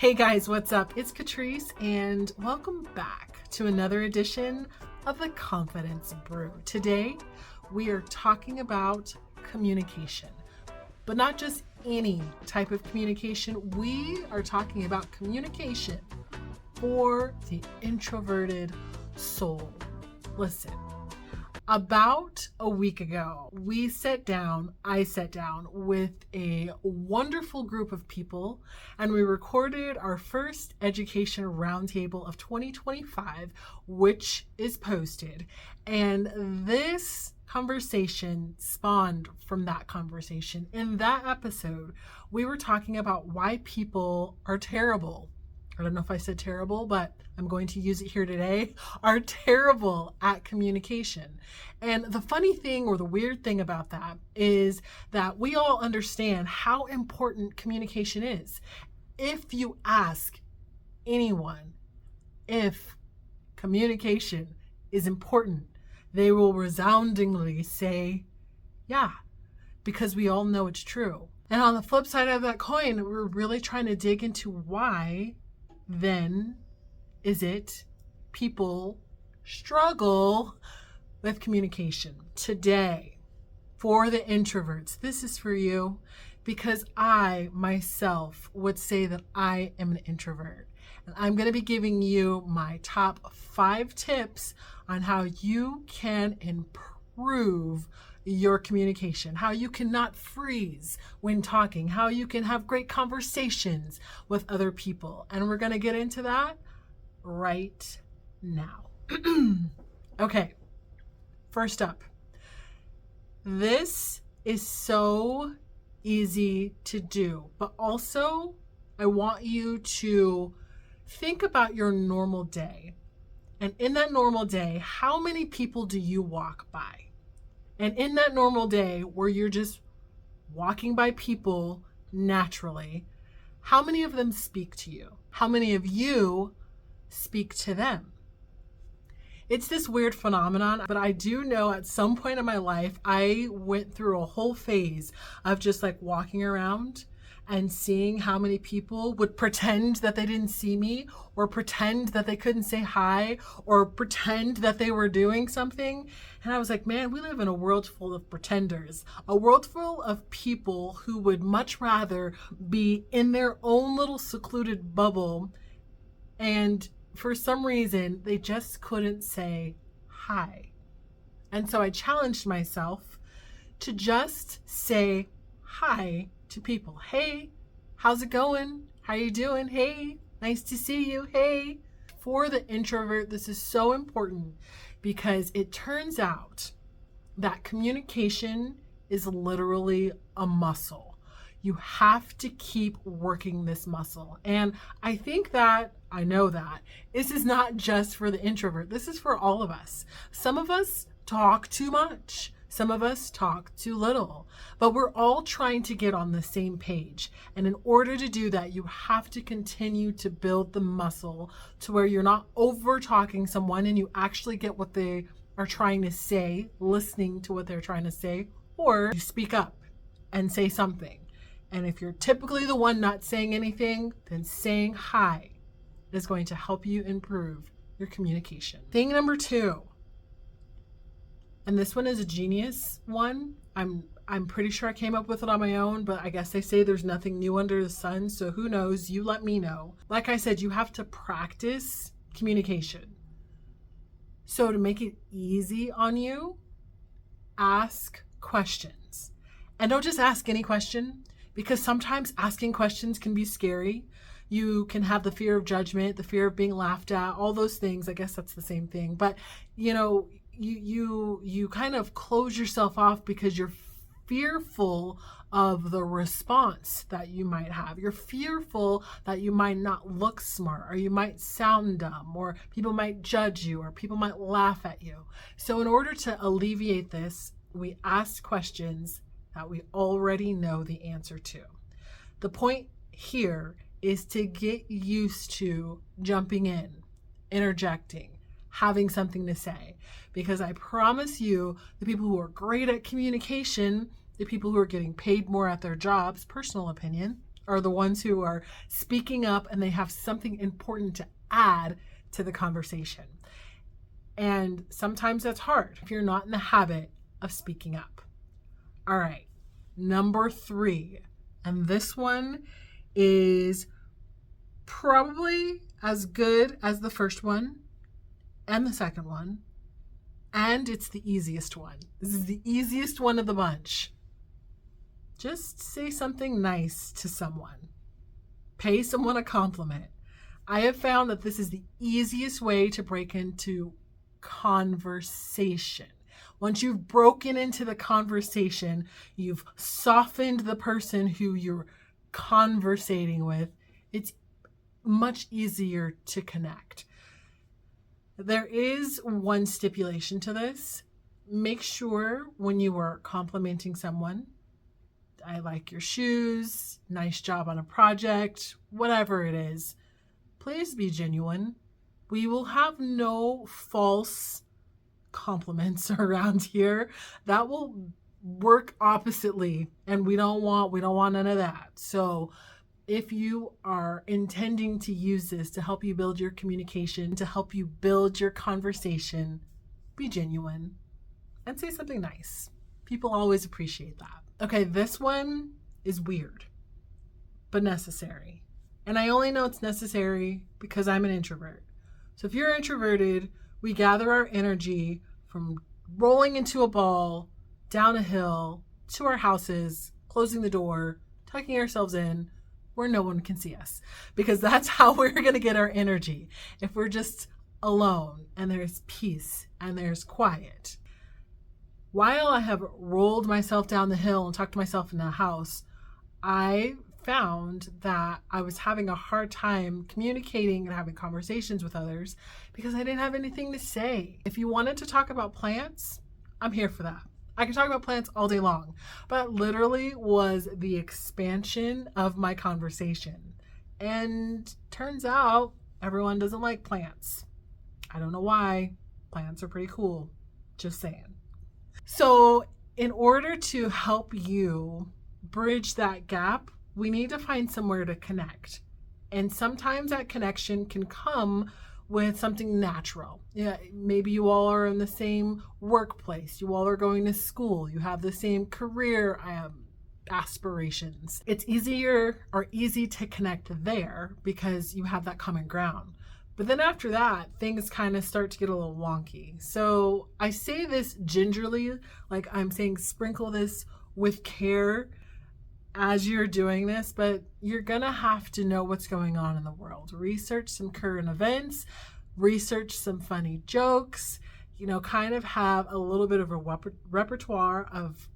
Hey guys, what's up? It's Catrice and welcome back to another edition of the Confidence Brew. Today, we are talking about communication, but not just any type of communication. We are talking about communication for the introverted soul. Listen. About a week ago, I sat down with a wonderful group of people and we recorded our first education roundtable of 2025, which is posted. And this conversation spawned from that conversation. In that episode, we were talking about why people are terrible. I don't know if I said terrible, but I'm going to use it here today, are terrible at communication. And the funny thing or the weird thing about that is that we all understand how important communication is. If you ask anyone if communication is important, they will resoundingly say, yeah, because we all know it's true. And on the flip side of that coin, we're really trying to dig into why then is it people struggle with communication. Today, for the introverts, this is for you because I myself would say that I am an introvert. And I'm going to be giving you my top 5 tips on how you can improve your communication, how you cannot freeze when talking, how you can have great conversations with other people. And we're going to get into that right now. Okay, first up, this is so easy to do, but also I want you to think about your normal day. And in that normal day, how many people do you walk by? And in that normal day where you're just walking by people naturally, how many of them speak to you? How many of you speak to them? It's this weird phenomenon, but I do know at some point in my life, I went through a whole phase of just like walking around and seeing how many people would pretend that they didn't see me or pretend that they couldn't say hi or pretend that they were doing something. And I was like, man, we live in a world full of pretenders, a world full of people who would much rather be in their own little secluded bubble. And for some reason, they just couldn't say hi. And so I challenged myself to just say hi to people. Hey, how's it going? How you doing? Hey, nice to see you. Hey. For the introvert, this is so important because it turns out that communication is literally a muscle. You have to keep working this muscle. And I know that this is not just for the introvert. This is for all of us. Some of us talk too much. Some of us talk too little, but we're all trying to get on the same page. And in order to do that, you have to continue to build the muscle to where you're not over talking someone and you actually get what they are trying to say, listening to what they're trying to say, or you speak up and say something. And if you're typically the one not saying anything, then saying hi is going to help you improve your communication. Thing number 2. And this one is a genius one. I'm pretty sure I came up with it on my own, but I guess they say there's nothing new under the sun. So who knows? You let me know. Like I said, you have to practice communication. So to make it easy on you, ask questions. And don't just ask any question, because sometimes asking questions can be scary. You can have the fear of judgment, the fear of being laughed at, all those things. I guess that's the same thing. But, you kind of close yourself off because you're fearful of the response that you might have. You're fearful that you might not look smart, or you might sound dumb, or people might judge you, or people might laugh at you. So in order to alleviate this, we ask questions that we already know the answer to. The point here is to get used to jumping in, interjecting, having something to say. Because I promise you, the people who are great at communication, the people who are getting paid more at their jobs, personal opinion, are the ones who are speaking up and they have something important to add to the conversation. And sometimes that's hard if you're not in the habit of speaking up. All right, number 3. And this one is probably as good as the first one and the second one. And it's the easiest one. This is the easiest one of the bunch. Just say something nice to someone. Pay someone a compliment. I have found that this is the easiest way to break into conversation. Once you've broken into the conversation, you've softened the person who you're conversating with, it's much easier to connect. There is one stipulation to this. Make sure when you are complimenting someone, I like your shoes, nice job on a project, whatever it is, please be genuine. We will have no false compliments around here. That will work oppositely, and we don't want none of that. So if you are intending to use this to help you build your communication, to help you build your conversation, be genuine and say something nice. People always appreciate that. Okay, this one is weird, but necessary. And I only know it's necessary because I'm an introvert. So if you're introverted, we gather our energy from rolling into a ball, down a hill, to our houses, closing the door, tucking ourselves in where no one can see us. Because that's how we're going to get our energy. If we're just alone and there's peace and there's quiet. While I have rolled myself down the hill and tucked myself in the house, I found that I was having a hard time communicating and having conversations with others because I didn't have anything to say. If you wanted to talk about plants, I'm here for that. I can talk about plants all day long, but that literally was the expansion of my conversation. And turns out everyone doesn't like plants. I don't know why. Plants are pretty cool. Just saying. So in order to help you bridge that gap, we need to find somewhere to connect. And sometimes that connection can come with something natural. Yeah, maybe you all are in the same workplace. You all are going to school. You have the same career aspirations. It's easy to connect there because you have that common ground. But then after that, things kind of start to get a little wonky. So I say this gingerly, like I'm saying sprinkle this with care as you're doing this, but you're gonna have to know what's going on in the world. Research some current events, research some funny jokes, kind of have a little bit of a repertoire of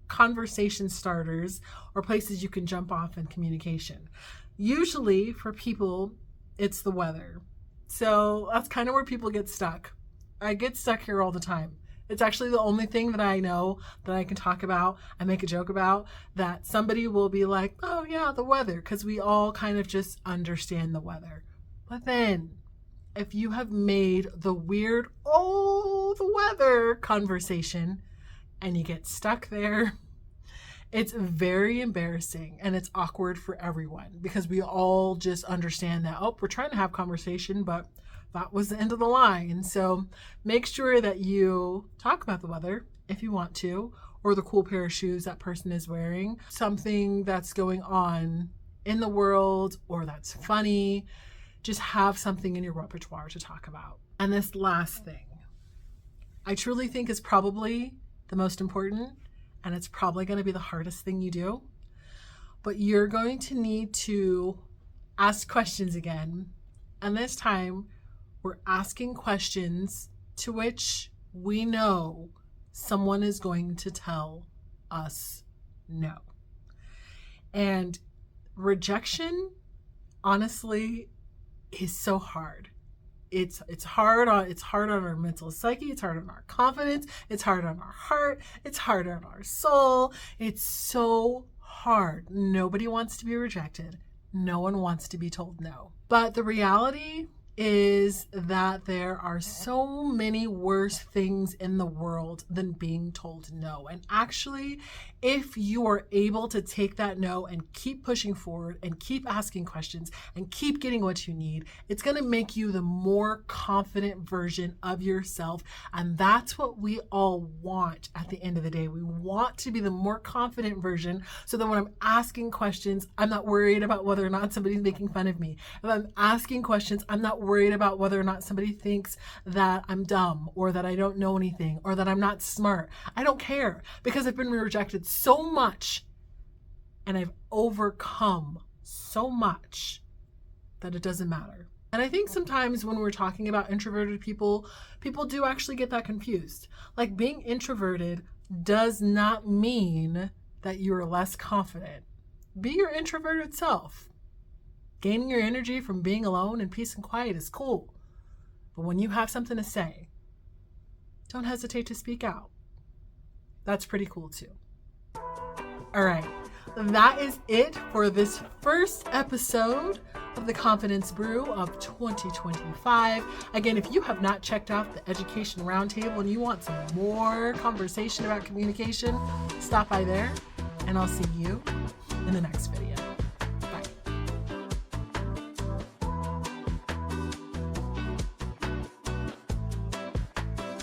conversation starters or places you can jump off in communication. Usually for people, it's the weather. So that's kind of where people get stuck. I get stuck here all the time. It's actually the only thing that I know that I can talk about and make a joke about that somebody will be like, oh yeah, the weather, because we all kind of just understand the weather. But then if you have made the weird, the weather conversation and you get stuck there, it's very embarrassing and it's awkward for everyone because we all just understand that, we're trying to have conversation, but that was the end of the line. So make sure that you talk about the weather if you want to, or the cool pair of shoes that person is wearing, something that's going on in the world or that's funny. Just have something in your repertoire to talk about. And this last thing, I truly think is probably the most important, and it's probably going to be the hardest thing you do, but you're going to need to ask questions again. And this time we're asking questions to which we know someone is going to tell us no. And rejection, honestly, is so hard. It's hard on our mental psyche, it's hard on our confidence, it's hard on our heart, it's hard on our soul. It's so hard. Nobody wants to be rejected. No one wants to be told no. But the reality is that there are so many worse things in the world than being told no. And actually, if you are able to take that no and keep pushing forward and keep asking questions and keep getting what you need, it's going to make you the more confident version of yourself. And that's what we all want at the end of the day. We want to be the more confident version so that when I'm asking questions, I'm not worried about whether or not somebody's making fun of me. If I'm asking questions, I'm not worried about whether or not somebody thinks that I'm dumb or that I don't know anything or that I'm not smart. I don't care, because I've been rejected so much and I've overcome so much that it doesn't matter. And I think sometimes when we're talking about introverted people, people do actually get that confused. Like, being introverted does not mean that you're less confident. Be your introverted self. Gaining your energy from being alone in peace and quiet is cool. But when you have something to say, don't hesitate to speak out. That's pretty cool too. All right, that is it for this first episode of the Confidence Brew of 2025. Again, if you have not checked out the Education Roundtable and you want some more conversation about communication, stop by there, and I'll see you in the next video.